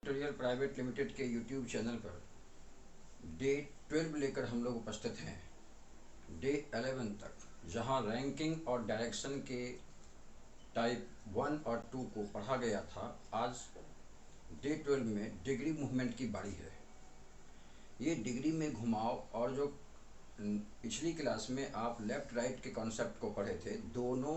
Tutorial private limited के YouTube channel per day 12 लेकर हम लोग उपस्थित हैं डे 11 तक, जहां रैंकिंग और डायरेक्शन के टाइप 1 और 2 को पढ़ा गया था। आज डे 12 में डिग्री मूवमेंट की बारी है। ये डिग्री में घुमाव और जो पिछली क्लास में आप लेफ्ट राइट के कॉन्सेप्ट को पढ़े थे, दोनों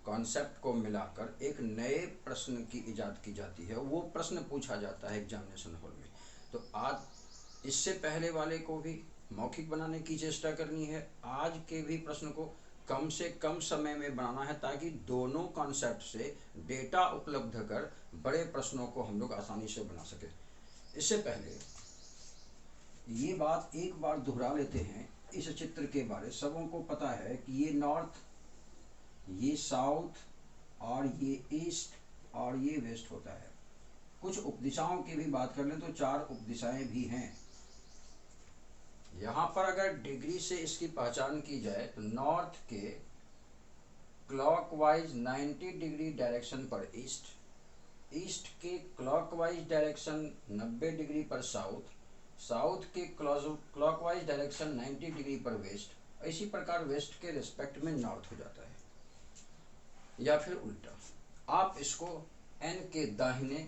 कॉन्सेप्ट को मिलाकर एक नए प्रश्न की इजाद की जाती है। वो प्रश्न पूछा जाता है एग्जामिनेशन हॉल में। तो आज इससे पहले वाले को भी मौखिक बनाने की चेष्टा करनी है। आज के भी प्रश्न को कम से कम समय में बनाना है, ताकि दोनों कॉन्सेप्ट से डेटा उपलब्ध कर बड़े प्रश्नों को हम लोग आसानी से बना सके। इससे पहले ये बात एक बार दोहरा लेते हैं इस चित्र के बारे। सबों को पता है कि ये नॉर्थ, ये साउथ और ये ईस्ट और ये वेस्ट होता है। कुछ उपदिशाओं की भी बात कर लें तो 4 उपदिशाएं भी हैं। यहाँ पर अगर डिग्री से इसकी पहचान की जाए तो नॉर्थ के क्लॉकवाइज 90 डिग्री डायरेक्शन पर ईस्ट, ईस्ट के क्लॉकवाइज डायरेक्शन 90 डिग्री पर साउथ, साउथ के क्लॉकवाइज डायरेक्शन 90 डिग्री पर वेस्ट, इसी प्रकार वेस्ट के रिस्पेक्ट में नॉर्थ हो जाता है। या फिर उल्टा, आप इसको एन के दाहिने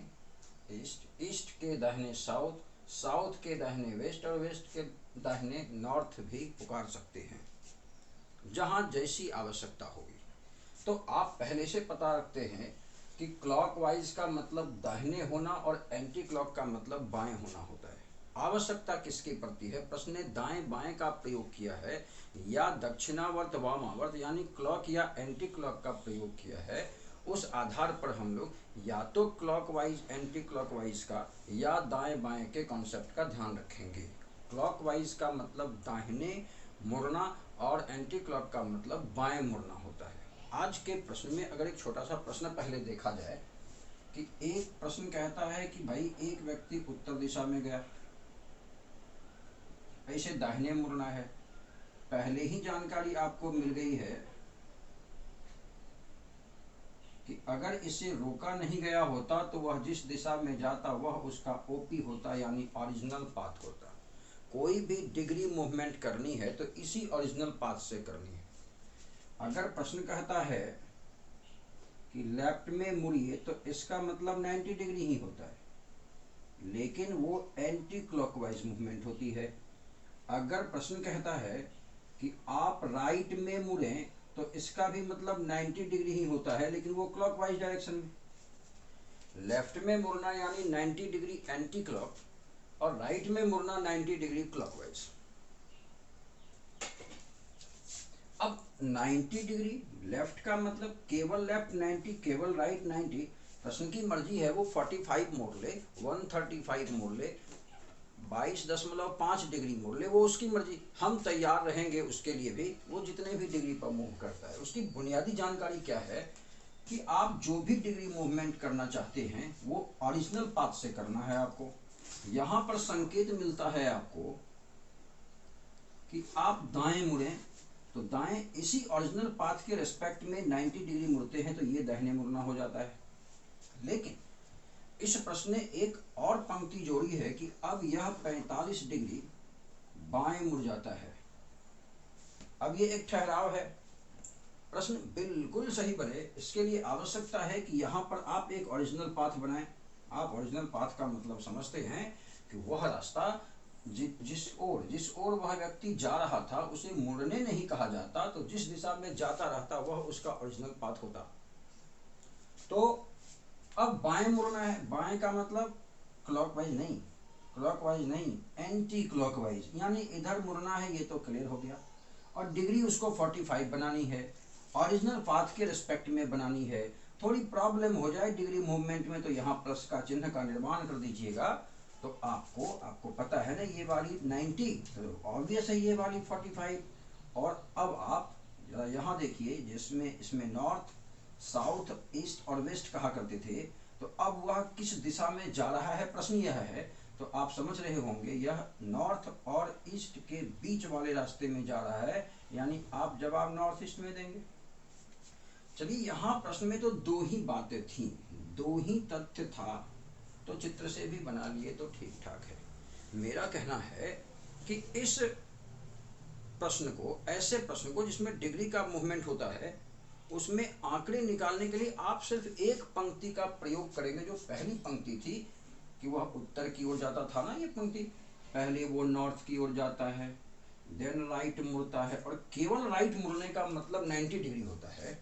ईस्ट, ईस्ट के दाहिने साउथ, साउथ के दाहिने वेस्ट और वेस्ट के दाहिने नॉर्थ भी पुकार सकते हैं, जहां जैसी आवश्यकता होगी। तो आप पहले से पता रखते हैं कि क्लॉकवाइज का मतलब दाहिने होना और एंटी क्लॉक का मतलब बाएं होना होता है। आवश्यकता किसके प्रति है? प्रश्न ने दाएं बाएं का प्रयोग किया है या दक्षिणावर्त वामावर्त यानी क्लॉक या एंटी क्लॉक का प्रयोग किया है। उस आधार पर हम लोग या तो क्लॉकवाइज एंटी क्लॉकवाइज का या दाएं बाएं के कॉन्सेप्ट का ध्यान रखेंगे। क्लॉकवाइज का मतलब दाहिने मुड़ना और एंटी क्लॉक का मतलब बाएं मुड़ना होता है। आज के प्रश्न में अगर एक छोटा सा प्रश्न पहले देखा जाए कि एक प्रश्न कहता है कि भाई एक व्यक्ति उत्तर दिशा में गया, ऐसे दाहिने मुड़ना है। पहले ही जानकारी आपको मिल गई है कि अगर इसे रोका नहीं गया होता तो वह जिस दिशा में जाता वह उसका ओपी होता, यानी ओरिजिनल पाथ होता। कोई भी डिग्री मूवमेंट करनी है तो इसी ओरिजिनल पाथ से करनी है। अगर प्रश्न कहता है कि लेफ्ट में मुड़िए तो इसका मतलब 90 डिग्री ही होता है, लेकिन वो एंटी क्लॉकवाइज मूवमेंट होती है। अगर प्रश्न कहता है कि आप राइट में मुड़ें तो इसका भी मतलब 90 डिग्री ही होता है, लेकिन वो क्लॉकवाइज डायरेक्शन में। लेफ्ट में मुड़ना यानी 90 डिग्री एंटी क्लॉक और राइट में मुड़ना 90 डिग्री क्लॉकवाइज। अब 90 डिग्री लेफ्ट का मतलब केवल लेफ्ट 90, केवल राइट 90। प्रश्न की मर्जी है, वो 45 मोड़ ले, 135 मोड़ ले, 22.5 डिग्री मोड़ ले, वो उसकी मर्जी। हम तैयार रहेंगे उसके लिए भी। वो जितने भी डिग्री पर मूव करता है, उसकी बुनियादी जानकारी क्या है कि आप जो भी डिग्री मूवमेंट करना चाहते हैं वो ओरिजिनल पाथ से करना है आपको। यहाँ पर संकेत मिलता है आपको कि आप दाएं मुड़ें तो दाएं इसी ओरिजिनल पाथ के रिस्पेक्ट में 90 डिग्री मुड़ते हैं तो ये दाहिने मुड़ना हो जाता है। लेकिन इस प्रश्न ने एक और पंक्ति जोड़ी है कि अब यह 45 डिग्री बाएं मुड़ जाता है। अब ये एक ठहराव है। प्रश्न बिल्कुल सही बने इसके लिए आवश्यकता है कि यहाँ पर आप एक ओरिजिनल पाथ बनाएं। आप ओरिजिनल पाथ का मतलब समझते हैं कि वह रास्ता जिस ओर वह व्यक्ति जा रहा था उसे मुड़ने नहीं कहा जाता, तो जिस दिशा में जाता रहता वह उसका ओरिजिनल पाथ होता। तो अब बाएं मुड़ना है, बाएं का मतलब क्लॉकवाइज नहीं, क्लॉकवाइज नहीं, एंटी क्लॉकवाइज यानी इधर मुड़ना है। ये तो क्लियर हो गया। और डिग्री उसको 45 बनानी है, ओरिजिनल पाथ के रिस्पेक्ट में बनानी है। थोड़ी प्रॉब्लम हो जाए डिग्री मूवमेंट में तो यहाँ प्लस का चिन्ह का निर्माण कर दीजिएगा। तो आपको पता है ना, ये वाली 90 तो ऑब्वियस है, ये वाली 45। और अब आप यहाँ देखिए, जिसमें इसमें नॉर्थ, साउथ, ईस्ट और वेस्ट कहा करते थे, तो अब वह किस दिशा में जा रहा है प्रश्न यह है। तो आप समझ रहे होंगे यह नॉर्थ और ईस्ट के बीच वाले रास्ते में जा रहा है, यानी आप जवाब नॉर्थ ईस्ट में देंगे। चलिए, यहाँ प्रश्न में तो 2 ही बातें थी, 2 ही तथ्य था तो चित्र से भी बना लिए तो ठीक ठाक है। मेरा कहना है कि इस प्रश्न को, ऐसे प्रश्न को जिसमें डिग्री का मूवमेंट होता है, उसमें आंकड़े निकालने के लिए आप सिर्फ एक पंक्ति का प्रयोग करेंगे। जो पहली पंक्ति थी कि वह उत्तर की ओर जाता था ना, ये पंक्ति पहले वो नॉर्थ की ओर जाता है, देन राइट मुड़ता है, और केवल राइट मुड़ने का मतलब 90 डिग्री होता है,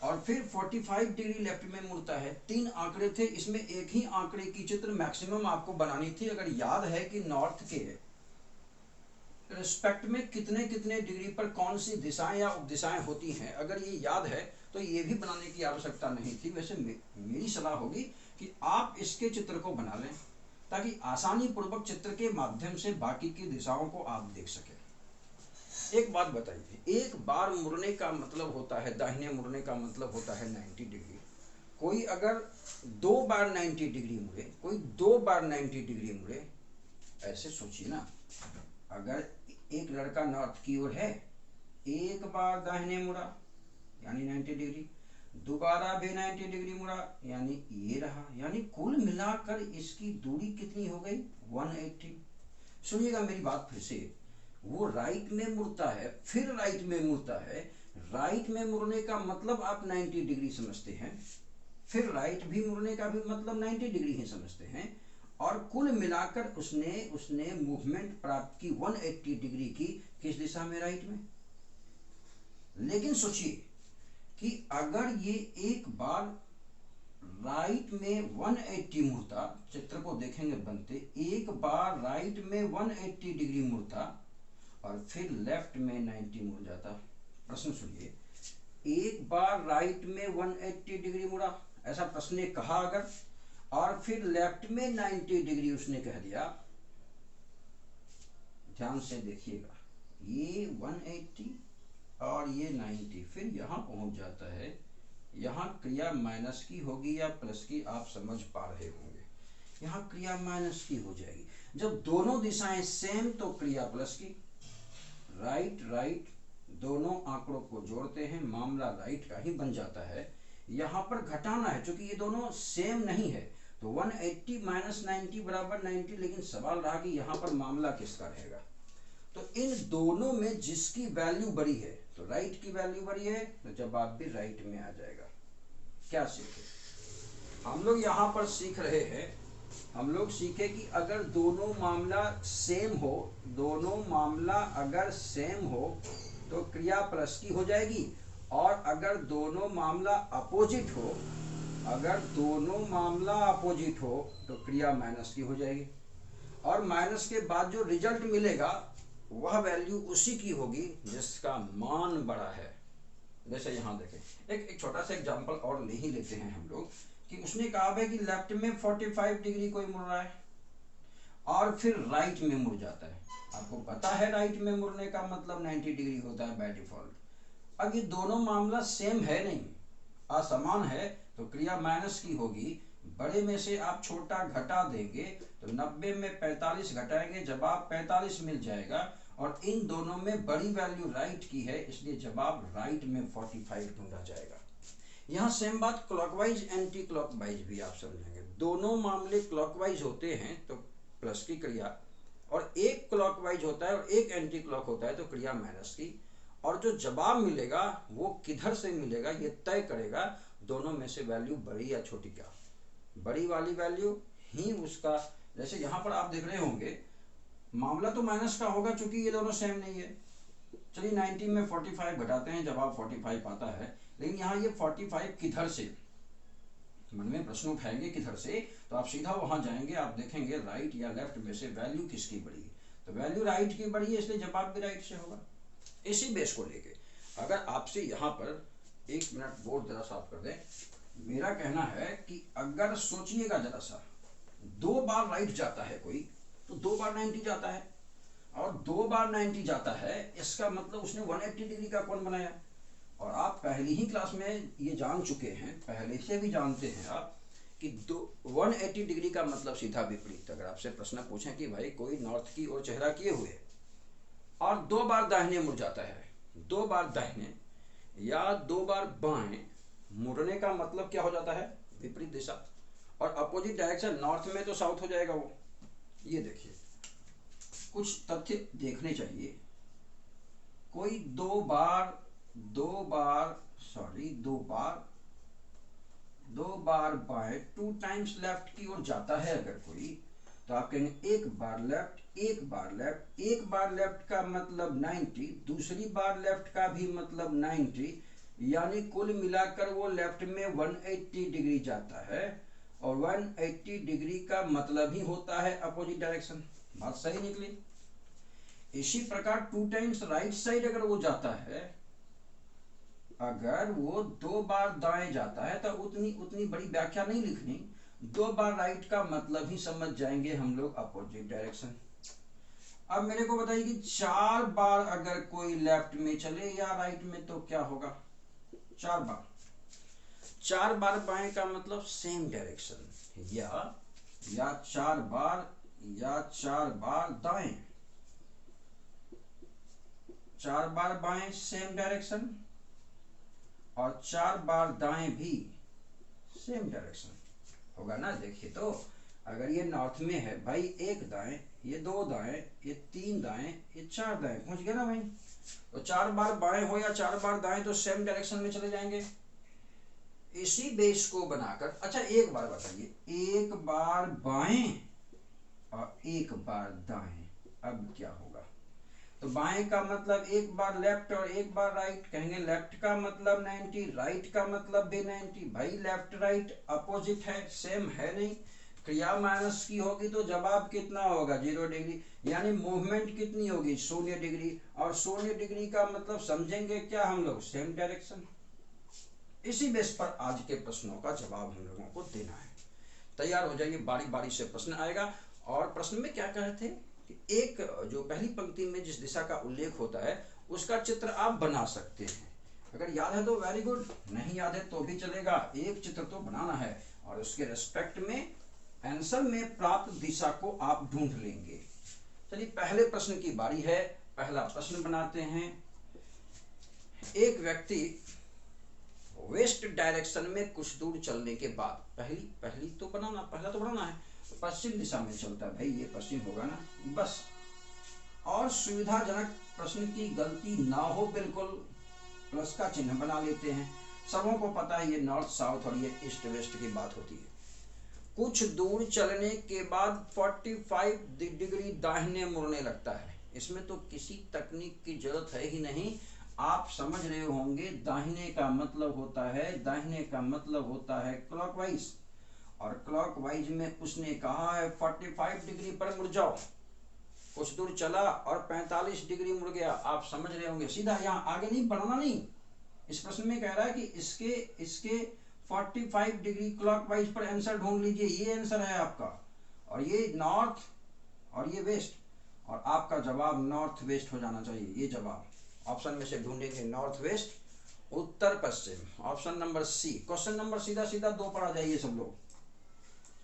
और फिर 45 डिग्री लेफ्ट में मुड़ता है। 3 आंकड़े थे, इसमें एक ही आंकड़े की चित्र मैक्सिमम आपको बनानी थी। अगर याद है कि नॉर्थ के रिस्पेक्ट में कितने कितने डिग्री पर कौन सी दिशाएं या उपदिशाएं होती हैं, अगर ये याद है तो ये भी बनाने की आवश्यकता नहीं थी। वैसे मेरी सलाह होगी कि आप इसके चित्र को बना लें, ताकि आसानी पूर्वक चित्र के माध्यम से बाकी की दिशाओं को आप देख सकें। एक बात बताइए, एक बार मुड़ने का मतलब होता है, दाहिने मुड़ने का मतलब होता है 90 डिग्री। कोई अगर 2 बार 90 डिग्री मुड़े, कोई 2 बार 90 डिग्री मुड़े, ऐसे सोचिए ना, अगर एक लड़का नॉर्थ की ओर है, एक बार दाहिने मुड़ा यानी 90 डिग्री, दोबारा भी 90 डिग्री मुड़ा यानी ये रहा, यानी कुल मिलाकर इसकी दूरी कितनी हो गई? 180। सुनिएगा मेरी बात फिर से, वो राइट में मुड़ता है, फिर राइट में मुड़ता है। राइट में मुड़ने का मतलब आप 90 डिग्री समझते हैं, फिर राइट भी मुड़ने का भी मतलब 90 डिग्री ही समझते हैं, और कुल मिलाकर उसने मूवमेंट प्राप्त की 180 डिग्री की, किस दिशा में? राइट में। लेकिन सोचिए कि अगर ये एक बार राइट में 180 मुड़ता, चित्र को देखेंगे बनते, एक बार राइट में 180 डिग्री मुड़ता और फिर लेफ्ट में 90 मुड़ जाता। प्रश्न सुनिए, एक बार राइट में 180 डिग्री मुड़ा, ऐसा प्रश्न ने कहा अगर, और फिर लेफ्ट में 90 डिग्री उसने कह दिया, ध्यान से देखिएगा, ये 180 और ये 90, फिर यहां पहुंच जाता है। यहां क्रिया माइनस की होगी या प्लस की, आप समझ पा रहे होंगे। यहां क्रिया माइनस की हो जाएगी। जब दोनों दिशाएं सेम तो क्रिया प्लस की। राइट राइट दोनों आंकड़ों को जोड़ते हैं, मामला राइट का ही बन जाता है। यहां पर घटाना है, क्योंकि ये दोनों सेम नहीं है, तो 180 माइनस 90 बराबर 90। लेकिन सवाल रहा कि यहाँ पर मामला किसका रहेगा। तो इन दोनों में जिसकी वैल्यू बड़ी है, तो राइट की वैल्यू बड़ी है, तो जवाब भी राइट में आ जाएगा। क्या सीखे हम लोग यहाँ पर? सीख रहे हैं हम लोग, सीखे कि अगर दोनों मामला सेम हो, दोनों मामला अगर सेम हो तो क्रिया प्लस की हो जाएगी, और अगर दोनों मामला अपोजिट हो, अगर दोनों मामला अपोजिट हो तो क्रिया माइनस की हो जाएगी, और माइनस के बाद जो रिजल्ट मिलेगा वह वैल्यू उसी की होगी जिसका मान बड़ा है। जैसे यहाँ देखें, एक छोटा सा एग्जांपल और ले ही लेते हैं हम लोग, कि उसने कहा है कि लेफ्ट में 45 डिग्री कोई मुड़ रहा है और फिर राइट में मुड़ जाता है। आपको पता है राइट में मुड़ने का मतलब 90 डिग्री होता है बाय डिफॉल्ट। अब ये दोनों मामला सेम है नहीं, असमान है, तो क्रिया माइनस की होगी। बड़े में से आप छोटा घटा देंगे तो 90 में 45 घटाएंगे, जवाब 45 मिल जाएगा, और इन दोनों में बड़ी वैल्यू राइट की है, इसलिए जवाब राइट में 45 ढूंढा जाएगा। यहाँ सेम बात क्लॉकवाइज एंटी क्लॉकवाइज भी आप समझेंगे। दोनों मामले क्लॉकवाइज होते हैं तो प्लस की क्रिया, और एक क्लॉकवाइज होता है और एक एंटी क्लॉक होता है तो क्रिया माइनस की। और जो जवाब मिलेगा वो किधर से मिलेगा ये तय करेगा दोनों में से वैल्यू बड़ी या छोटी। क्या बड़ी वाली वैल्यू ही उसका, जैसे यहाँ पर आप देख रहे होंगे मामला तो माइनस का होगा चूंकि ये दोनों सेम नहीं है। चलिए 90 में 45 घटाते हैं, जवाब 45 आता है, लेकिन यहाँ ये 45 किधर से, मन में प्रश्न उठाएंगे किधर से, तो आप सीधा वहां जाएंगे, आप देखेंगे राइट या लेफ्ट में से वैल्यू किसकी बड़ी है, तो वैल्यू राइट की बड़ी है, इसलिए जवाब भी राइट से होगा। इसी बेस को लेके अगर आपसे यहाँ पर, एक मिनट बोर्ड जरा साफ कर दें, मेरा कहना है कि अगर सोचिएगा जरा सा, 2 बार राइट जाता है कोई तो 2 बार 90 जाता है, और 2 बार 90 जाता है, इसका मतलब उसने 180 डिग्री का कोण बनाया। और आप पहली ही क्लास में ये जान चुके हैं, पहले से भी जानते हैं आप कि 180 डिग्री का मतलब सीधा विपरीत। अगर आपसे प्रश्न पूछें कि भाई कोई नॉर्थ की ओर चेहरा किए हुए और 2 बार दाहिने मुड़ जाता है, 2 बार दाहिने या 2 बार बाएं मुड़ने का मतलब क्या हो जाता है? विपरीत दिशा। और अपोजिट डायरेक्शन नॉर्थ में तो साउथ हो जाएगा वो। ये देखिए कुछ तथ्य देखने चाहिए। कोई दो बार बाएं 2 टाइम्स लेफ्ट की ओर जाता है अगर कोई, तो आप कहेंगे एक बार लेफ्ट, एक बार लेफ्ट। एक बार लेफ्ट का मतलब 90, दूसरी बार लेफ्ट का भी मतलब 90, यानी कुल मिलाकर वो लेफ्ट में 180 डिग्री जाता है। और 180 डिग्री का मतलब ही होता है अपोजिट डायरेक्शन। बात सही निकली। इसी प्रकार 2 टाइम्स राइट साइड अगर वो जाता है, अगर वो 2 बार दाएं जाता है तो उतनी बड़ी व्याख्या नहीं लिखनी। 2 बार राइट का मतलब ही समझ जाएंगे हम लोग अपोजिट डायरेक्शन। अब मेरे को बताइए कि 4 बार अगर कोई लेफ्ट में चले या राइट में तो क्या होगा? 4 बार, 4 बार बाएं का मतलब सेम डायरेक्शन, या 4 बार दाएं। 4 बार बाएं सेम डायरेक्शन और 4 बार दाएं भी सेम डायरेक्शन होगा ना। देखिए तो अगर ये नॉर्थ में है भाई, एक दाएं, ये 2 दाएं, ये 3 दाएं, ये 4 दाएं, पहुंच गया ना भाई। तो 4 बार बाएं हो या 4 बार दाएं तो सेम डायरेक्शन में चले जाएंगे। इसी बेस को बनाकर, अच्छा एक बार बताइए, एक बार बाएं और एक बार दाएं, अब क्या होगा? तो बाएं का मतलब एक बार लेफ्ट और एक बार राइट, कहेंगे लेफ्ट का मतलब 90, राइट का मतलब भी 90। भाई लेफ्ट राइट अपोजिट है, सेम है नहीं। क्रिया माइनस की होगी तो जवाब कितना होगा? 0 डिग्री, यानी मूवमेंट कितनी होगी? 0 डिग्री। और 0 डिग्री का मतलब समझेंगे क्या हम लोग? Same direction. इसी बेस पर आज के प्रश्नों का जवाब हम लोगों को देना है। तैयार हो जाइए, बारी बारी से प्रश्न आएगा। और प्रश्न में क्या कह रहे थे कि एक जो पहली पंक्ति में जिस दिशा का उल्लेख होता है उसका चित्र आप बना सकते हैं। अगर याद है तो वेरी गुड, नहीं याद है तो भी चलेगा, एक चित्र तो बनाना है और उसके रेस्पेक्ट में आंसर में प्राप्त दिशा को आप ढूंढ लेंगे। चलिए पहले प्रश्न की बारी है, पहला प्रश्न बनाते हैं। एक व्यक्ति वेस्ट डायरेक्शन में कुछ दूर चलने के बाद, पहला तो बनाना है, पश्चिम दिशा में चलता है भाई, ये पश्चिम होगा ना बस। और सुविधाजनक प्रश्न की गलती ना हो बिल्कुल, प्लस का चिन्ह बना लेते हैं। सबों को पता है ये नॉर्थ साउथ और ये ईस्ट वेस्ट की बात होती है। कुछ दूर चलने के बाद 45 डिग्री दाहिने मुड़ने लगता है। इसमें तो किसी तकनीक की जरूरत है ही नहीं, आप समझ रहे होंगे। दाहिने का मतलब होता है क्लॉकवाइज, और क्लॉकवाइज में उसने कहा है 45 डिग्री पर मुड़ जाओ। कुछ दूर चला और 45 डिग्री मुड़ गया, आप समझ रहे होंगे। सीधा यहाँ आगे नहीं बढ़ना, नहीं। इस प्रश्न में कह रहा है कि इसके 45 डिग्री क्लॉकवाइज पर आंसर ढूंढ लीजिए, ये आंसर है आपका। और ये नॉर्थ और ये वेस्ट, और आपका जवाब नॉर्थ वेस्ट हो जाना चाहिए। ये जवाब ऑप्शन में से ढूंढेंगे नॉर्थ वेस्ट, उत्तर पश्चिम, option number C. Question number सीधा 2 पर आ जाइए सब लोग।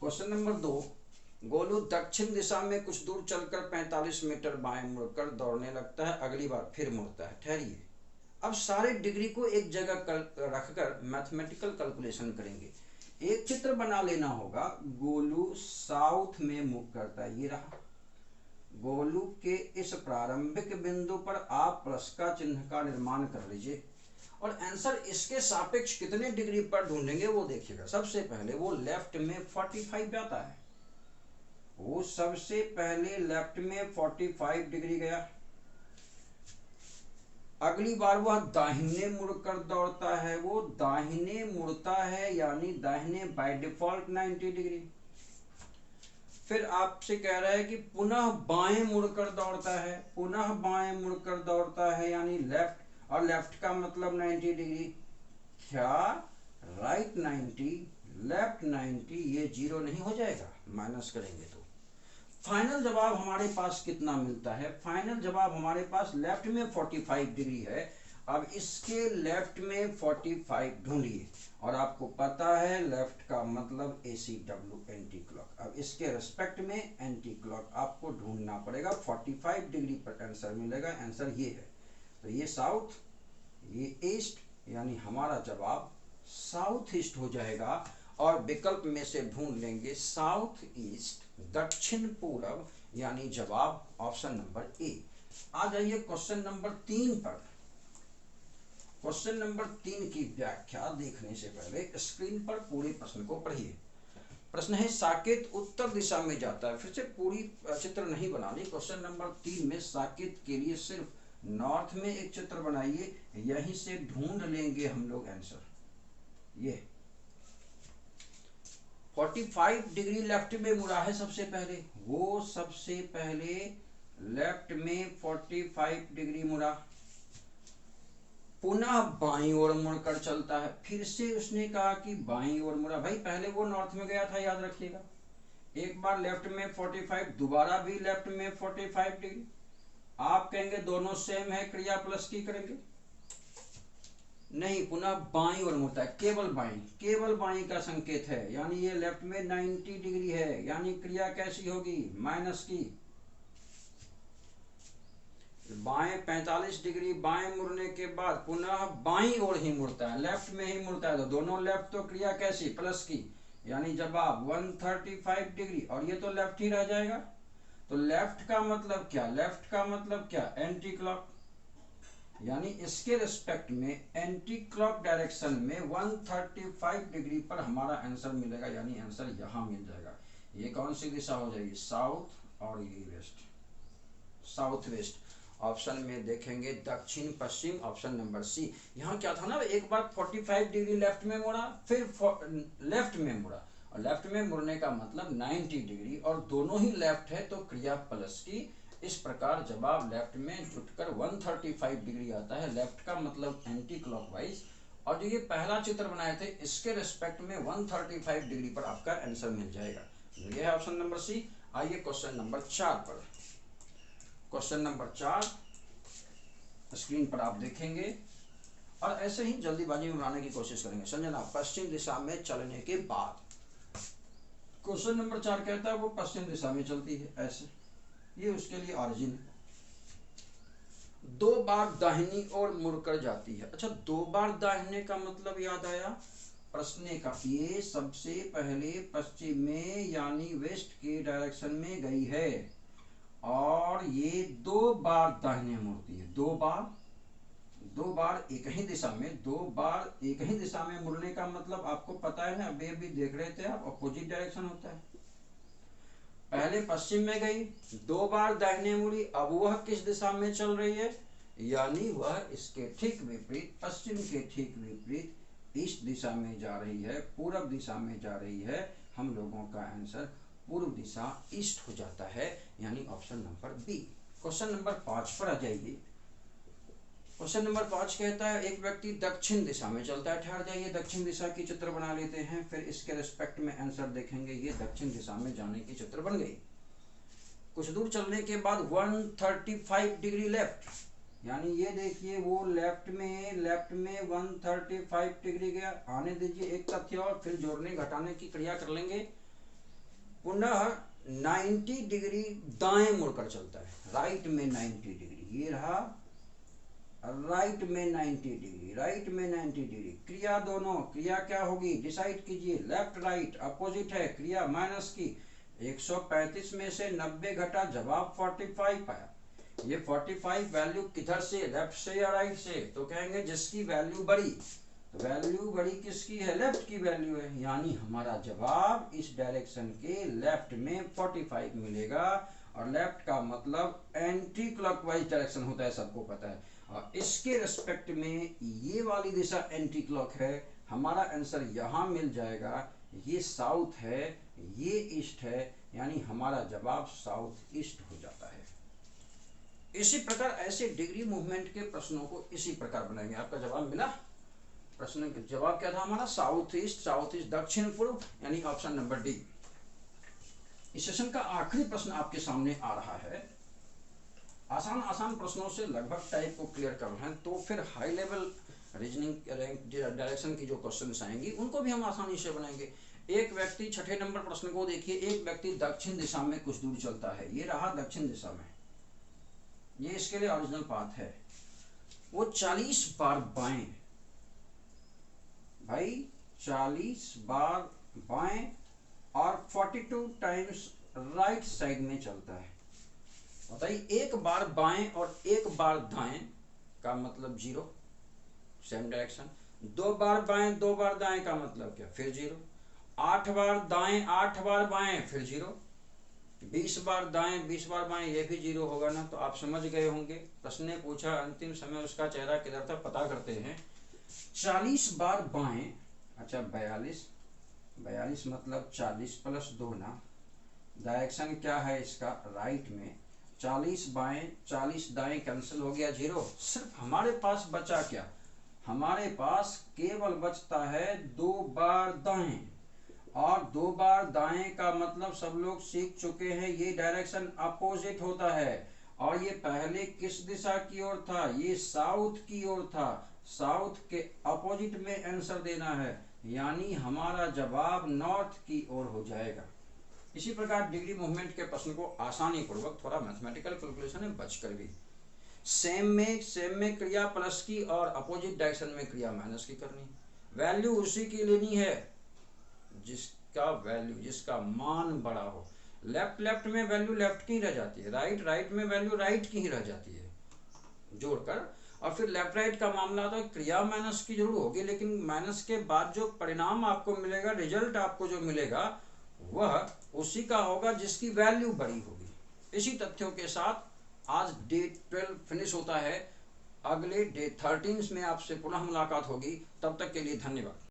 क्वेश्चन नंबर 2, गोलू दक्षिण दिशा में कुछ दूर चलकर 45 मीटर बाएं मुड़कर दौड़ने लगता है, अगली बार फिर मुड़ता है। ठहरिए, अब सारे डिग्री को एक जगह रखकर मैथमेटिकल कैलकुलेशन करेंगे। एक चित्र बना लेना होगा। गोलू साउथ में मुख करता है, ये रहा। गोलू के इस प्रारंभिक बिंदु पर आप प्लस का चिन्ह का निर्माण कर लीजिए और आंसर इसके सापेक्ष कितने डिग्री पर ढूंढेंगे वो देखिएगा। सबसे पहले वो लेफ्ट में 45 जाता है, वो सबसे पहले लेफ्ट में 45 डिग्री गया। अगली बार वह दाहिने मुड़कर दौड़ता है, वो दाहिने मुड़ता है यानी दाहिने बाय डिफॉल्ट 90 डिग्री। फिर आपसे कह रहा है कि पुनः बाएं मुड़कर दौड़ता है, यानी लेफ्ट, और लेफ्ट का मतलब 90 डिग्री। क्या राइट 90 लेफ्ट 90, ये 0 नहीं हो जाएगा? माइनस करेंगे तो फाइनल जवाब हमारे पास कितना मिलता है? फाइनल जवाब हमारे पास लेफ्ट में 45 डिग्री है। अब इसके लेफ्ट में 45 ढूंढिए, और आपको पता है लेफ्ट का मतलब ACW, एंटी क्लॉक। अब इसके रेस्पेक्ट में एंटी क्लॉक आपको ढूंढना पड़ेगा। 45 डिग्री पर आंसर मिलेगा, आंसर ये है। तो ये साउथ, ये ईस्ट, यानी हमारा जवाब साउथ ईस्ट हो जाएगा। और विकल्प में से ढूंढ लेंगे साउथ ईस्ट, दक्षिण पूर्व, यानी जवाब ऑप्शन नंबर ए। आ जाइए क्वेश्चन नंबर 3 पर। क्वेश्चन नंबर 3 की व्याख्या देखने से पहले स्क्रीन पर पूरे प्रश्न को पढ़िए। प्रश्न है साकेत उत्तर दिशा में जाता है। फिर से पूरी चित्र नहीं बनानी। क्वेश्चन नंबर 3 में साकेत के लिए सिर्फ नॉर्थ में एक चित्र बनाइए, यहीं से ढूंढ लेंगे हम लोग आंसर। ये 45 डिग्री लेफ्ट में मुड़ा है सबसे पहले, वो सबसे पहले लेफ्ट में 45 डिग्री मुड़ा, पुनः बाईं ओर मुड़कर चलता है। फिर से उसने कहा कि बाईं ओर मुड़ा। भाई पहले वो नॉर्थ में गया था, याद रखिएगा। एक बार लेफ्ट में 45, दोबारा भी लेफ्ट में 45 डिग्री। आप कहेंगे दोनों सेम है, क्रिया प्लस की करेंगे, नहीं, पुनः बाईं ओर मुड़ता है, केवल बाईं का संकेत है, यानी ये लेफ्ट में 90 डिग्री है, यानी क्रिया कैसी होगी, माइनस की। बाएं 45 डिग्री बाएं मुड़ने के बाद पुनः बाईं ओर ही मुड़ता है, लेफ्ट में ही मुड़ता है, तो दोनों लेफ्ट, तो क्रिया कैसी, प्लस की, यानी जवाब 135 डिग्री। और ये तो लेफ्ट ही रह जाएगा। तो लेफ्ट का मतलब क्या, एंटी क्लॉक, यानी इसके रिस्पेक्ट में एंटी क्लॉक डायरेक्शन में 135 डिग्री पर हमारा आंसर मिलेगा, यानी आंसर यहां मिल जाएगा। ये कौन सी दिशा हो जाएगी, साउथ, और ये वेस्ट, साउथ वेस्ट। ऑप्शन में देखेंगे दक्षिण पश्चिम, ऑप्शन नंबर सी। यहाँ क्या था ना, एक बार 45 डिग्री लेफ्ट में मुड़ा, फिर लेफ्ट में मुड़ा, और लेफ्ट में मुड़ने का मतलब 90 डिग्री, और दोनों ही लेफ्ट है तो क्रिया प्लस की। इस प्रकार जवाब लेफ्ट में जुटकर 135 डिग्री आता है। लेफ्ट का मतलब एंटी क्लॉकवाइज, और जो ये पहला चित्र बनाए थे इसके रिस्पेक्ट में 135 डिग्री पर आपका आंसर मिल जाएगा। ये है ऑप्शन नंबर सी। आइए क्वेश्चन नंबर 4 पर। क्वेश्चन नंबर 4 स्क्रीन पर आप देखेंगे, और ऐसे ही जल्दीबाजी में बनाने की कोशिश करेंगे। संजना, पश्चिम दिशा में चलने के बाद, क्वेश्चन नंबर 4 कहता है वो पश्चिम दिशा में चलती है, ऐसे, ये उसके लिए ऑरिजिन है। 2 बार दाहिनी ओर मुड़कर जाती है। अच्छा, 2 बार दाहिने का मतलब याद आया प्रश्न का, ये सबसे पहले पश्चिम में यानी वेस्ट के डायरेक्शन में गई है, और ये 2 बार दाहिने मुड़ती है। 2 बार एक ही दिशा में, 2 बार एक ही दिशा में मुड़ने का मतलब आपको पता है ना, अभी देख रहे थे आप, अपोजिट डायरेक्शन होता है। पहले पश्चिम में गई, 2 बार दाहिने मुड़ी, अब वह किस दिशा में चल रही है, यानी वह इसके ठीक विपरीत, पश्चिम के ठीक विपरीत ईस्ट दिशा में जा रही है, पूर्व दिशा में जा रही है। हम लोगों का आंसर पूर्व दिशा, ईस्ट हो जाता है, यानी option number B. Question number 5 पर आ जाइए। क्वेश्चन नंबर 5 कहता है एक व्यक्ति दक्षिण दिशा में चलता है। ठहर जाइए, दक्षिण दिशा की चित्र बना लेते हैं, फिर इसके रिस्पेक्ट में आंसर देखेंगे। ये दक्षिण दिशा में जाने की चित्र बन गई। कुछ दूर चलने के बाद 135 डिग्री लेफ्ट, यानी ये देखिए वो लेफ्ट में 135 डिग्री गया। आने दीजिए एक तथ्य और, फिर जोड़ने घटाने की क्रिया कर लेंगे। पुनः 90 डिग्री दाएं मुड़कर चलता है, राइट में 90 डिग्री, ये रहा राइट में 90 डिग्री, क्रिया दोनों, क्रिया क्या होगी डिसाइड कीजिए, लेफ्ट राइट अपोजिट है, क्रिया माइनस की। 135 में से 90 घटा, जवाब 45 आया। ये 45 वैल्यू किधर से, लेफ्ट से या राइट से, तो कहेंगे जिसकी वैल्यू बड़ी, तो वैल्यू बड़ी किसकी है, लेफ्ट की वैल्यू है, यानी हमारा जवाब इस डायरेक्शन के लेफ्ट में 45 मिलेगा। और लेफ्ट का मतलब एंटी क्लॉकवाइज डायरेक्शन होता है, सबको पता है, और इसके रिस्पेक्ट में ये वाली दिशा एंटी क्लॉक है। हमारा आंसर यहाँ मिल जाएगा, ये साउथ है, ये ईस्ट है, यानी हमारा जवाब साउथ ईस्ट हो जाता है। इसी प्रकार ऐसे डिग्री मूवमेंट के प्रश्नों को इसी प्रकार बनाएंगे। आपका जवाब मिला, प्रश्न का जवाब क्या था हमारा, साउथ ईस्ट, दक्षिण पूर्व, यानी ऑप्शन नंबर डी। इस सेशन का आखिरी प्रश्न आपके सामने आ रहा है। आसान प्रश्नों से लगभग टाइप को क्लियर कर रहे हैं, तो फिर हाई लेवल रीजनिंग डायरेक्शन की जो क्वेश्चंस आएंगी उनको भी हम आसानी से बनाएंगे। एक व्यक्ति, 6ठे नंबर प्रश्न को देखिए, एक व्यक्ति दक्षिण दिशा में कुछ दूर चलता है, ये रहा दक्षिण दिशा में, ये इसके लिए ओरिजिनल पाथ है। वो 40 बार बाएं, भाई 40 बार बाएं और 42 टाइम्स राइट साइड में चलता है। बताइए, एक बार बाएं और एक बार दाएं का मतलब 0, सेम डायरेक्शन। 2 बार बाएं 2 बार दाएं का मतलब क्या, फिर 0। 8 बार दाएं 8 बार बाएं फिर 0। 20 बार दाएं 20 बार बाएं ये भी 0 होगा ना। तो आप समझ गए होंगे, प्रश्न ने पूछा अंतिम समय उसका चेहरा किधर था, पता करते हैं। 40 बार बाएं, अच्छा 42 मतलब 40 प्लस 2 ना, डायरेक्शन क्या है इसका, राइट में। 40 बाएं 40 दाएं कैंसिल हो गया 0। सिर्फ हमारे पास बचा क्या, हमारे पास केवल बचता है 2 बार दाएं। और 2 बार दाएं का मतलब सब लोग सीख चुके हैं, ये डायरेक्शन अपोजिट होता है। और ये पहले किस दिशा की ओर था, ये साउथ की ओर था। साउथ के अपोजिट में आंसर देना है, यानी हमारा जवाब नॉर्थ की ओर हो जाएगा। इसी प्रकार डिग्री मूवमेंट के प्रश्न को आसानी पूर्वक, थोड़ा मैथमेटिकल कैलकुलेशन है बचकर भी, सेम में क्रिया प्लस की और अपोजिट डायरेक्शन में क्रिया माइनस की करनी। वैल्यू उसी की लेनी है जिसका मान बड़ा हो। लेफ्ट में वैल्यू लेफ्ट की रह जाती है, राइट में वैल्यू राइट की ही रह जाती है जोड़कर। और फिर लेफ्ट राइट का मामला तो क्रिया माइनस की जरूर होगी, लेकिन माइनस के बाद जो परिणाम आपको मिलेगा, रिजल्ट आपको जो मिलेगा, वह उसी का होगा जिसकी वैल्यू बड़ी होगी। इसी तथ्यों के साथ आज डे 12 फिनिश होता है। अगले डे 13 में आपसे पुनः मुलाकात होगी। तब तक के लिए धन्यवाद।